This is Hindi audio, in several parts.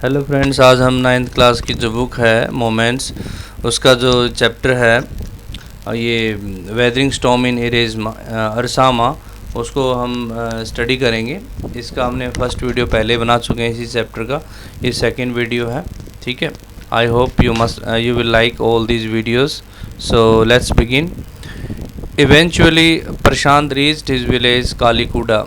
हेलो फ्रेंड्स, आज हम 9th क्लास की जो बुक है मोमेंट्स, उसका जो चैप्टर है ये वेदरिंग स्टॉर्म इन अरसामा, उसको हम स्टडी करेंगे। इसका हमने फर्स्ट वीडियो पहले बना चुके हैं इसी चैप्टर का। ये सेकंड वीडियो है, ठीक है। I hope you will like all these videos. So let's begin. Eventually Prashant reached his village Kalikuda.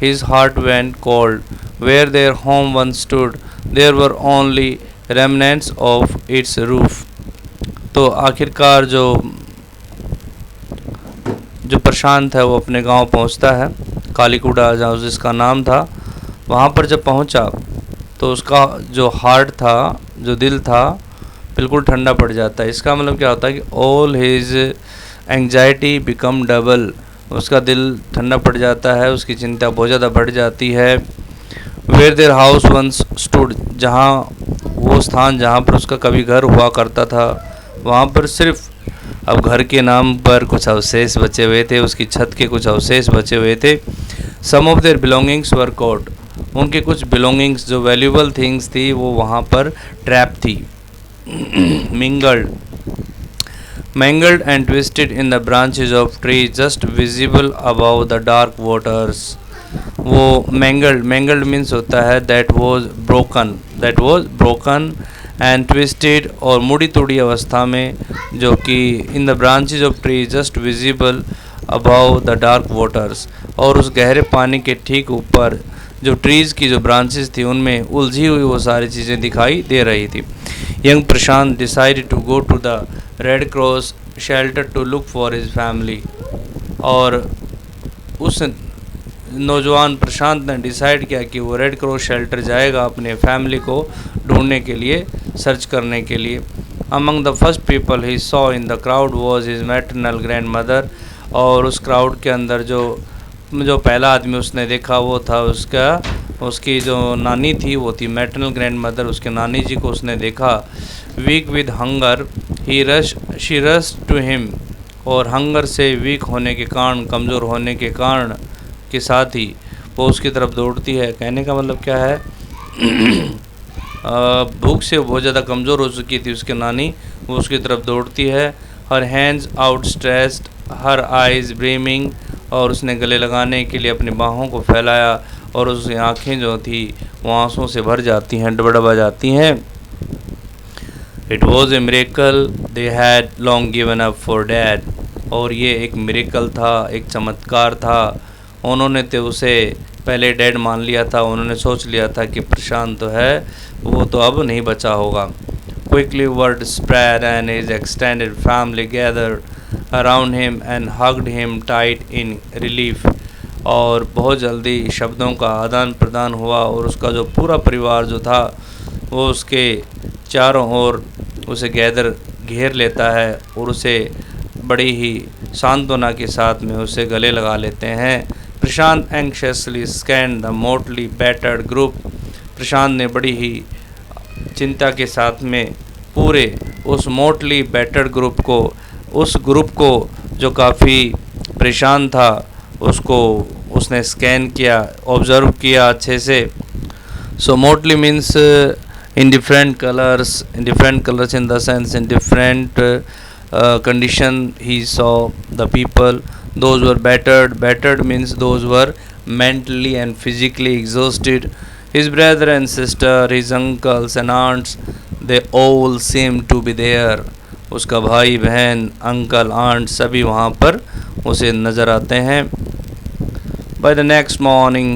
His heart went cold. Where their home once stood, there were only remnants of its roof. तो आखिरकार जो प्रशांत है वो अपने गांव पहुंचता है, कालीकुडा जहाँ जिसका नाम था। वहाँ पर जब पहुंचा तो उसका जो हार्ट था, जो दिल था, बिल्कुल ठंडा पड़ जाता है। इसका मतलब क्या होता है कि all his anxiety become double. उसका दिल ठंडा पड़ जाता है, उसकी चिंता बहुत ज़्यादा बढ़ जाती है। Where their house once stood, जहाँ वो स्थान जहाँ पर उसका कभी घर हुआ करता था, वहाँ पर सिर्फ अब घर के नाम पर कुछ अवशेष बचे हुए थे, उसकी छत के कुछ अवशेष बचे हुए थे। Some of their belongings were caught, उनके कुछ बिलोंगिंग्स जो वैल्यूबल थिंग्स थी वो वहाँ पर ट्रैप थी। Mangled and twisted in the branches of trees just visible above the dark waters. वो mangled means होता है that was broken and twisted, और मुड़ी तुड़ी अवस्था में, जो कि in the branches of trees just visible above the dark waters, और उस गहरे पानी के ठीक ऊपर जो ट्रीज़ की जो ब्रांचेस थी उनमें उलझी हुई वो सारी चीज़ें दिखाई दे रही थी। Young Prashant decided to go to the red cross shelter to look for his family, और उस नौजवान प्रशांत ने डिसाइड किया कि वो रेड क्रॉस शेल्टर जाएगा अपने फैमिली को ढूंढने के लिए, सर्च करने के लिए। Among the first people he saw in the crowd was his maternal grand mother, और उस क्राउड के अंदर जो पहला आदमी उसने देखा वो था उसकी जो नानी थी, वो थी मैटरनल ग्रैंड मदर, उसके नानी जी को उसने देखा। Weak with hunger she rush to him, और हंगर से वीक होने के कारण, कमज़ोर होने के कारण के साथ ही वो उसकी तरफ दौड़ती है। कहने का मतलब क्या है, भूख से बहुत ज़्यादा कमज़ोर हो चुकी थी उसकी नानी, वो उसकी तरफ दौड़ती है। Her hands outstretched, her eyes brimming, और उसने गले लगाने के लिए अपनी बाहों को फैलाया, और उसकी आँखें जो थी वो आंसुओं से भर जाती हैं, डबडबा जाती हैं। It was a miracle they had long given up for dad, और ये एक मिरेकल था, एक चमत्कार था। उन्होंने तो उसे पहले डैड मान लिया था, उन्होंने सोच लिया था कि प्रशांत तो है, वो तो अब नहीं बचा होगा। Quickly word spread and his extended family gathered around him and hugged him tight in relief, और बहुत जल्दी शब्दों का आदान प्रदान हुआ, और उसका जो पूरा परिवार जो था वो उसके चारों ओर उसे घेर लेता है, और उसे बड़ी ही सांत्वना के साथ में उसे गले लगा लेते हैं। Prashant anxiously scanned the motley battered group, Prashant ने बड़ी ही चिंता के साथ में पूरे उस मोटली बैटर्ड उस ग्रुप को जो काफ़ी परेशान था उसको उसने स्कैन किया, ऑब्ज़र्व किया अच्छे से। सो मोटली means in different colors in the sense in different condition he saw the people. Those were battered means those were mentally and physically exhausted. His brother and sister, his uncles and aunts, they all seemed to be there. उसका भाई बहन, अंकल, आंट सभी वहाँ पर उसे नज़र आते हैं। By the next morning,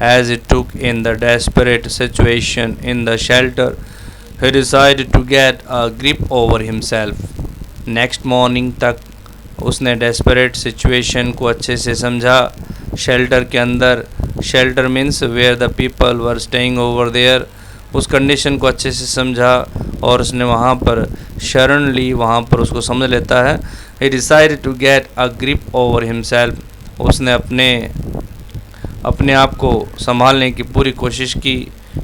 as he took in the desperate situation in the shelter, he decided to get a grip over himself. Next morning तक उसने desperate situation को अच्छे से समझा। शेल्टर के अंदर, shelter means where the people were staying over there, उस कंडीशन को अच्छे से समझा, और उसने वहाँ पर शरण ली, वहाँ पर उसको समझ लेता है। He decided to get a grip over himself, उसने अपने आप को संभालने की पूरी कोशिश की।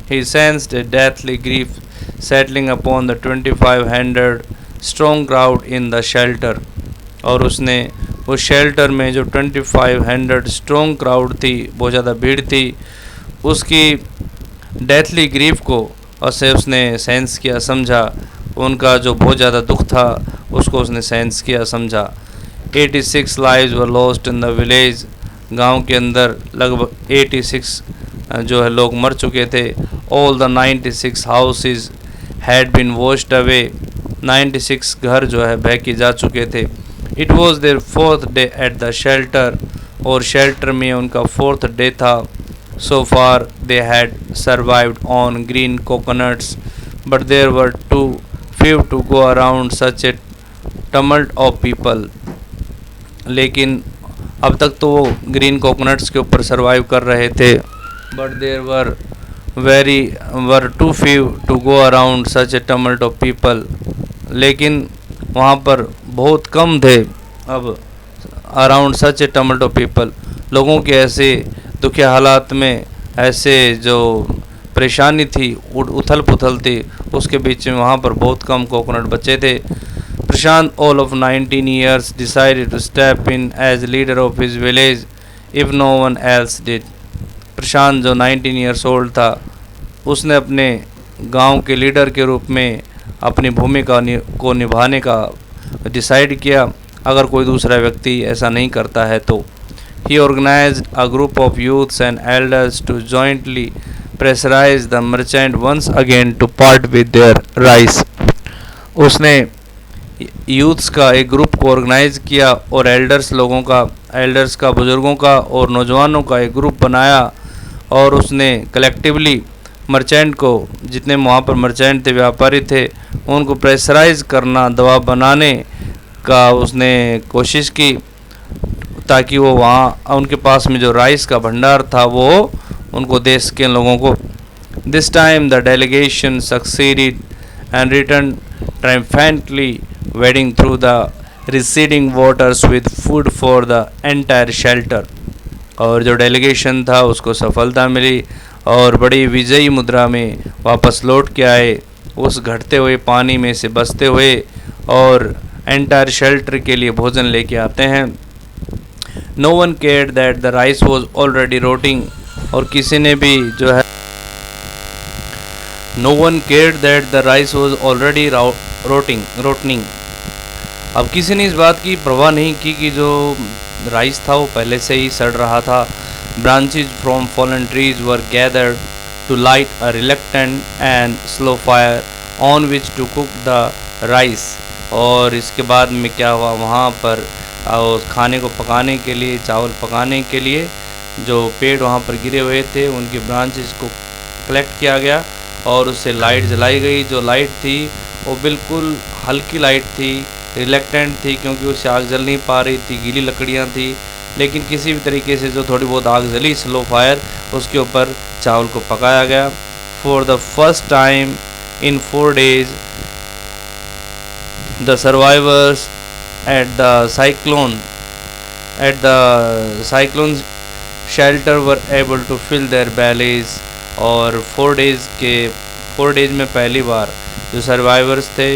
He sensed a deathly grief settling upon the 2500 strong crowd in the shelter, और उसने उस शेल्टर में जो 2500 स्ट्रॉन्ग क्राउड थी, बहुत ज़्यादा भीड़ थी, उसकी डेथली ग्रीफ को और से उसने सेंस किया, समझा। उनका जो बहुत ज़्यादा दुख था उसको उसने सेंस किया, समझा। 86 lives were lost in the village. गांव के अंदर लगभग 86 जो है लोग मर चुके थे। All the 96 houses had been washed away. 96 घर जो है बह के जा चुके थे। It was their 4th day at the shelter. और शेल्टर में उनका 4th डे था। So far they had survived on green coconuts, but there were too few to go around such a tumult of people. लेकिन अब तक तो वो ग्रीन कोकोनट्स के ऊपर सरवाइव कर रहे थे, but there were too few to go around such a tumult of people. लेकिन वहाँ पर बहुत कम थे अब around such A tumult of people, लोगों के ऐसे दुखिया हालात में, ऐसे जो परेशानी थी, उथल पुथल थी, उसके बीच में वहाँ पर बहुत कम कोकोनट बचे थे। प्रशांत all of 19 years decided to step in as leader of his village if no one else did. प्रशांत जो 19 years old था, उसने अपने गांव के लीडर के रूप में अपनी भूमिका को निभाने का डिसाइड किया, अगर कोई दूसरा व्यक्ति ऐसा नहीं करता है तो। He organized a group of youths and elders to jointly pressurize the merchant once again to part with their rice. उसने यूथ्स का एक ग्रुप को ऑर्गेनाइज किया और एल्डर्स का बुज़ुर्गों का और नौजवानों का एक ग्रुप बनाया, और उसने कलेक्टिवली मर्चेंट को, जितने वहाँ पर मर्चेंट थे, व्यापारी थे, उनको प्रेशराइज करना, दबाव बनाने का उसने कोशिश की, ताकि वो वहाँ उनके पास में जो राइस का भंडार था वो उनको देश के लोगों को। This time the delegation succeeded and return triumphantly wading through the receding waters with food for the entire shelter. और जो डेलीगेशन था उसको सफलता मिली और बड़ी विजयी मुद्रा में वापस लौट के आए, उस घटते हुए पानी में से बचते हुए, और एंटायर शेल्टर के लिए भोजन लेके आते हैं। No one cared that the rice was already rotting, और किसी ने भी जो है No one cared that the rice was already rotting. अब किसी ने इस बात की परवाह नहीं की कि जो राइस था वो पहले से ही सड़ रहा था। Branches from fallen trees were gathered to light a reluctant and slow fire on which to cook the rice. और इसके बाद में क्या हुआ, वहाँ पर और खाने को पकाने के लिए, चावल पकाने के लिए जो पेड़ वहाँ पर गिरे हुए थे, उनकी ब्रांचेस को कलेक्ट किया गया और उससे लाइट जलाई गई। जो लाइट थी वो बिल्कुल हल्की लाइट थी, रिलेक्टेंट थी, क्योंकि उससे आग जल नहीं पा रही थी, गीली लकड़ियाँ थी, लेकिन किसी भी तरीके से जो थोड़ी बहुत आग जली, स्लो फायर, उसके ऊपर चावल को पकाया गया। For the first time in 4 days the survivors at the cyclone shelter were able to fill their bellies। और 4 days में पहली बार जो सर्वाइवर्स थे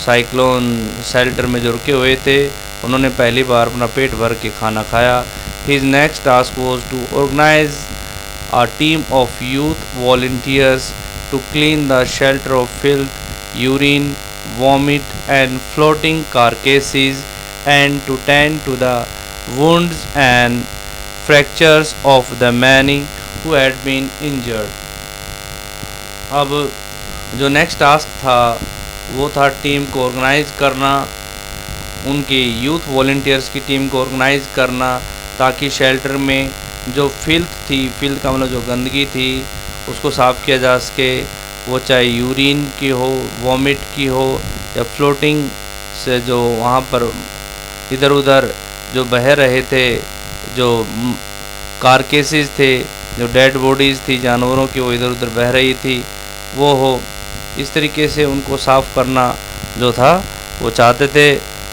साइक्लोन शेल्टर में जो रुके हुए थे, उन्होंने पहली बार अपना पेट भर के खाना खाया। His next task was to organize a team of youth volunteers to clean the shelter of filth, urine, vomit and floating carcasses, and to tend to the wounds and fractures of the many who had been injured। अब जो नेक्स्ट टास्क था वो था टीम को ऑर्गेनाइज करना, उनके यूथ वॉलंटियर्स की टीम को ऑर्गेनाइज करना, ताकि शेल्टर में जो फिल्थ का मतलब जो गंदगी थी उसको साफ़ किया जा सके। वो चाहे यूरिन की हो, वॉमिट की हो, या फ्लोटिंग से जो वहाँ पर इधर उधर जो बह रहे थे, जो कारकेसेस थे, जो डेड बॉडीज़ थी जानवरों की, वो इधर उधर बह रही थी, वो हो। इस तरीके से उनको साफ़ करना जो था वो चाहते थे।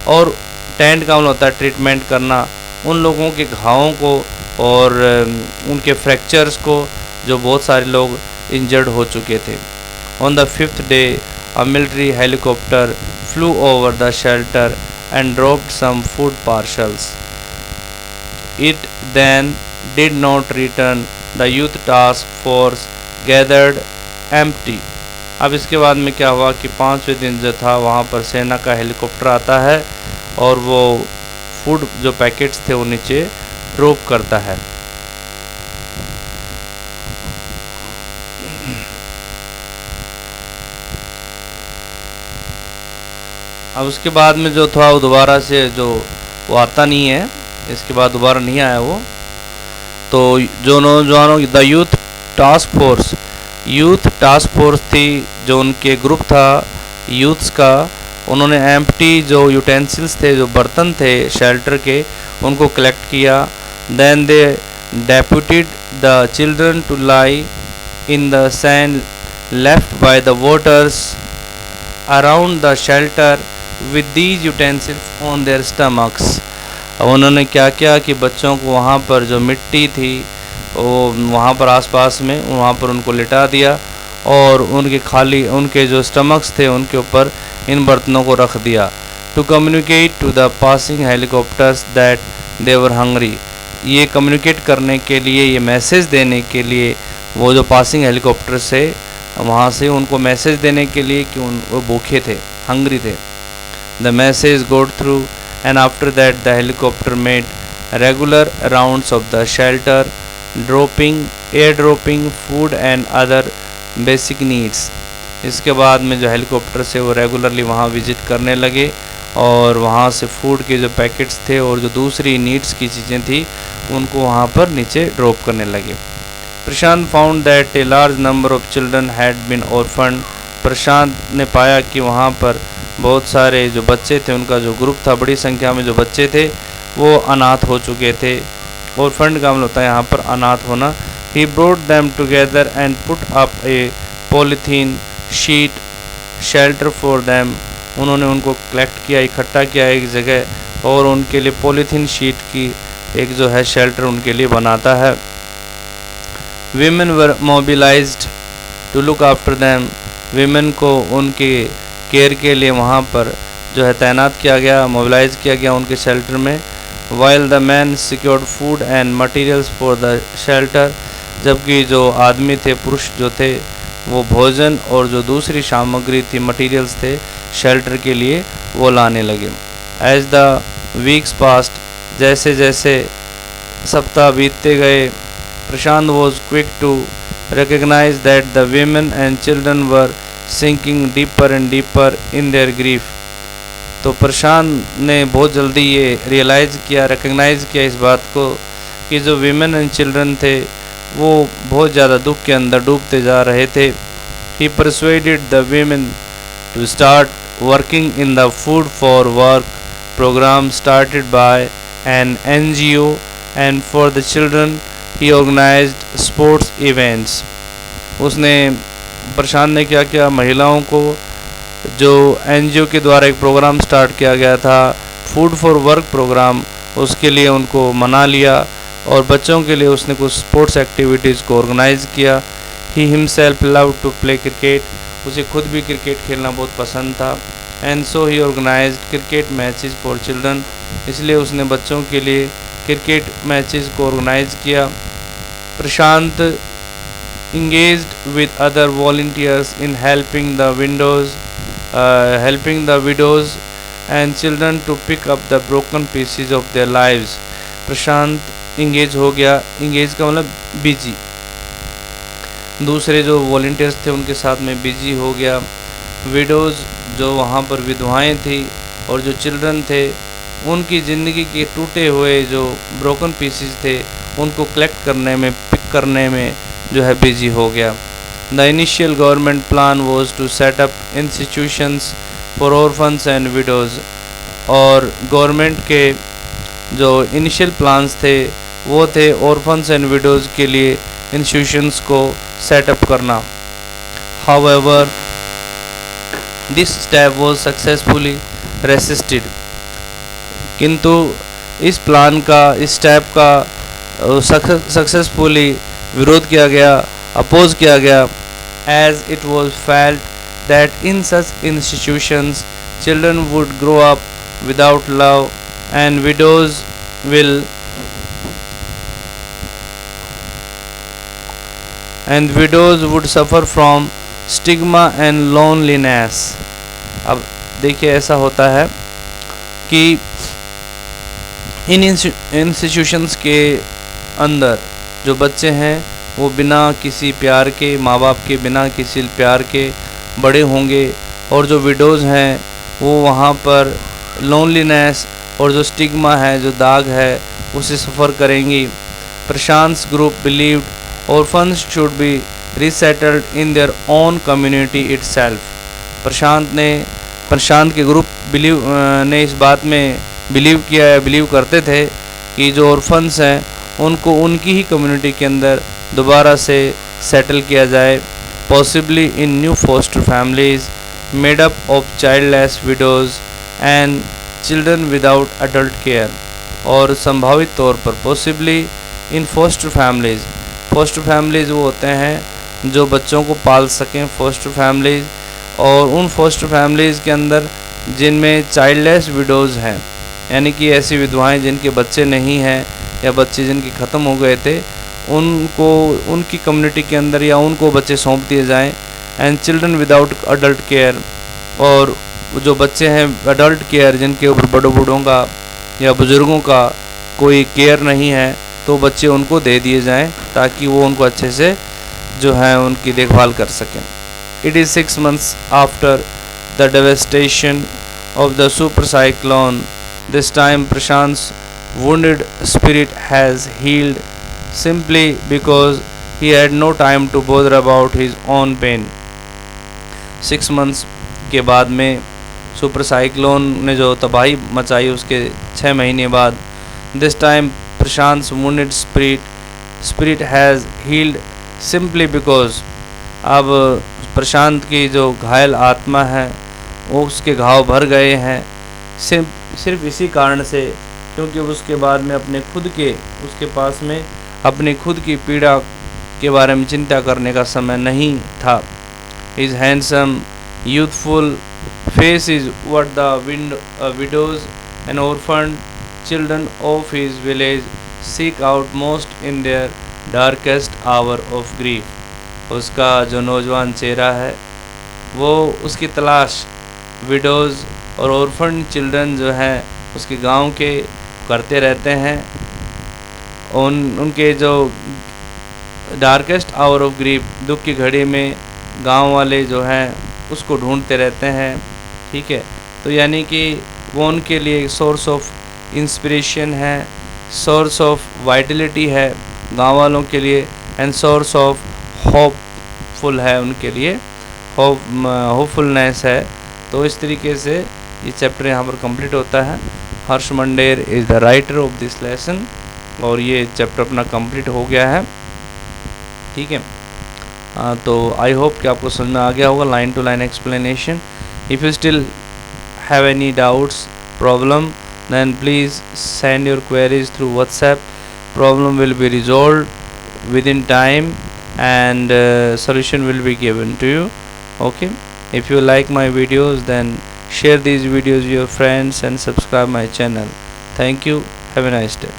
और टेंट का मतलब होता है ट्रीटमेंट करना उन लोगों के घावों को और उनके फ्रैक्चर्स को, जो बहुत सारे लोग इंजर्ड हो चुके थे। On the 5th day a military helicopter flew over the shelter and dropped some food parcels. It then did not return. The youth task force gathered empty अब इसके बाद में क्या हुआ कि 5वें दिन जो था वहाँ पर सेना का हेलीकॉप्टर आता है और वो फूड जो पैकेट्स थे वो नीचे ड्रॉप करता है। अब उसके बाद में जो था वो दोबारा से जो वो आता नहीं है, इसके बाद दोबारा नहीं आया वो। तो जो नौजवानों द यूथ टास्क फोर्स थी, जो उनके ग्रुप था यूथ्स का, उन्होंने एम्प्टी जो यूटेंसिल्स थे, जो बर्तन थे शेल्टर के, उनको कलेक्ट किया। Then they deputed the children to lie in the sand left by the waters around the shelter with these utensils on their stomachs. अब उन्होंने क्या किया कि बच्चों को वहाँ पर जो मिट्टी थी वो वहाँ पर आसपास में वहाँ पर उनको लिटा दिया और उनके जो स्टमक्स थे उनके ऊपर इन बर्तनों को रख दिया। To communicate to the passing helicopters that they were hungry. ये कम्युनिकेट करने के लिए, ये मैसेज देने के लिए, वो जो पासिंग हेलीकॉप्टर से वहाँ से उनको मैसेज देने के लिए कि वो भूखे थे, हंग्री थे। द मैसेज गोड through and after that the helicopter made regular rounds of the shelter, airdropping food and other basic needs। इसके बाद में जो हेलीकॉप्टर से वो रेगुलरली वहाँ विजिट करने लगे और वहाँ से फूड के जो पैकेट्स थे और जो दूसरी नीड्स की चीज़ें थी उनको वहाँ पर नीचे ड्रॉप करने लगे। Prashant found that a large number of children had been orphaned. Prashant ने पाया कि वहाँ पर बहुत सारे जो बच्चे थे, उनका जो ग्रुप था, बड़ी संख्या में जो बच्चे थे वो अनाथ हो चुके थे। और फंड का मतलब होता है यहाँ पर अनाथ होना। He brought them together and put up a polythene sheet shelter for them. उन्होंने उनको कलेक्ट किया, इकट्ठा किया एक जगह और उनके लिए पॉलीथीन शीट की एक जो है शेल्टर उनके लिए बनाता है। Women were mobilised to look after them. Women को उनके केयर के लिए वहाँ पर जो है तैनात किया गया, मोबिलाइज किया गया उनके शेल्टर में। While the man secured food and materials for the shelter. जबकि जो आदमी थे, पुरुष जो थे, वो भोजन और जो दूसरी सामग्री थी, मटेरियल्स थे शेल्टर के लिए, वो लाने लगे। एज द वीक्स पास्ट, जैसे जैसे सप्ताह बीतते गए, Prashant was quick to recognise that the women and children were sinking deeper and deeper in their grief. तो प्रशांत ने बहुत जल्दी ये रियलाइज़ किया, रिकग्नाइज़ किया इस बात को कि जो वीमेन एंड चिल्ड्रन थे वो बहुत ज़्यादा दुख के अंदर डूबते जा रहे थे। He persuaded the women to start working in the food for work programme started by an NGO and for the children he organised sports events. उसने प्रशांत ने क्या किया, महिलाओं को जो NGO के द्वारा एक प्रोग्राम स्टार्ट किया गया था, फूड फॉर वर्क प्रोग्राम, उसके लिए उनको मना लिया और बच्चों के लिए उसने कुछ स्पोर्ट्स एक्टिविटीज़ को ऑर्गेनाइज़ किया। He himself love to play cricket. उसे खुद भी क्रिकेट खेलना बहुत पसंद था। And so he organised cricket matches for children. इसलिए उसने बच्चों के लिए क्रिकेट मैचेस को ऑर्गेनाइज किया। प्रशांत engaged with other volunteers in helping the widows and children to pick up the broken pieces of their lives। Prashant engage हो गया, इंगेज का मतलब बिजी, दूसरे जो वॉल्टियर्स थे उनके साथ में बिजी हो गया। विडोज़ जो वहाँ पर विधवाएं थी और जो चिल्ड्रन थे, उनकी ज़िंदगी के टूटे हुए जो ब्रोकन पीसेस थे उनको कलेक्ट करने में, पिक करने में जो है बिजी हो गया। The initial government plan was to set up institutions for orphans and widows. और गवर्नमेंट के जो इनिशियल प्लान्स थे वो थे ऑर्फन्स एंड विडोज़ के लिए इंस्टीट्यूशंस को सेटअप करना। However this step was successfully resisted. किंतु इस प्लान का, इस स्टेप का सक्सेसफुली विरोध किया गया, अपोज किया गया। As it was felt that in such institutions children would grow up without love and widows would suffer from stigma and loneliness. अब देखिए ऐसा होता है कि इन इंस्टीट्यूशंस के अंदर जो बच्चे हैं वो बिना किसी प्यार के, माँ बाप के बिना किसी प्यार के बड़े होंगे, और जो विडोज़ हैं वो वहाँ पर लोनलीनेस और जो स्टिग्मा है, जो दाग है, उसे सफ़र करेंगी। Prashant group believed orphans should be resettled in their own community itself. Prashant के ग्रुप ने इस बात में बिलीव करते थे कि जो ऑर्फन्स हैं उनको उनकी ही कम्युनिटी के अंदर दोबारा से सेटल किया जाए, possibly in new foster families made up of childless widows and children without adult care. और संभावित तौर पर पॉसिबली इन फोस्टर फैमिलीज़ वो होते हैं जो बच्चों को पाल सकें, फोस्टर फैमिलीज़, और उन फोस्टर फैमिलीज़ के अंदर जिनमें चाइल्डलेस विडोज़ हैं, यानी कि ऐसी विधवाएं जिनके बच्चे नहीं हैं या बच्चे जिनके ख़त्म हो गए थे, उनको उनकी कम्युनिटी के अंदर या उनको बच्चे सौंप दिए जाएं। And children without adult care, और जो बच्चे हैं अडल्ट केयर, जिनके ऊपर बड़ों बूढ़ों का या बुज़ुर्गों का कोई केयर नहीं है, तो बच्चे उनको दे दिए जाएं ताकि वो उनको अच्छे से जो है उनकी देखभाल कर सकें। It is 6 months after the devastation of the super cyclone. This time Prashant wounded spirit has healed simply because he had no time to bother about his own pain। 6 months के बाद में सुपर साइक्लोन ने जो तबाही मचाई, उसके 6 महीने बाद this time Prashant wounded spirit has healed simply because, अब प्रशांत की जो घायल आत्मा है वो उसके घाव भर गए हैं सिर्फ इसी कारण से क्योंकि उसके बाद में उसके पास में अपने खुद की पीड़ा के बारे में चिंता करने का समय नहीं था। His handsome, youthful face is what the widows and orphaned children of his village seek out most in their darkest hour of grief। उसका जो नौजवान चेहरा है वो उसकी तलाश विडोज़ और ऑर्फन चिल्ड्रन जो हैं उसके गांव के करते रहते हैं। उनके जो डार्केस्ट आवर ऑफ ग्रीफ, दुख की घड़ी में गांव वाले जो हैं उसको ढूंढते रहते हैं। ठीक है, तो यानी कि वो उनके लिए सोर्स ऑफ इंस्पिरेशन है, सोर्स ऑफ वाइटलिटी है गांव वालों के लिए, एंड सोर्स ऑफ होपफुल है उनके लिए, होपफुलनेस है। तो इस तरीके से ये चैप्टर यहाँ पर कंप्लीट होता है। Harsh Mander is the writer of this lesson, और ये चैप्टर अपना कंप्लीट हो गया है। ठीक है, तो आई होप कि आपको समझ में आ गया होगा line to line explanation. If you still have any doubts, problem, then please send your queries through WhatsApp. Problem will be resolved within time, and solution will be given to you. Okay, if you like my videos, then share these videos with your friends and subscribe my channel. Thank you. Have a nice day.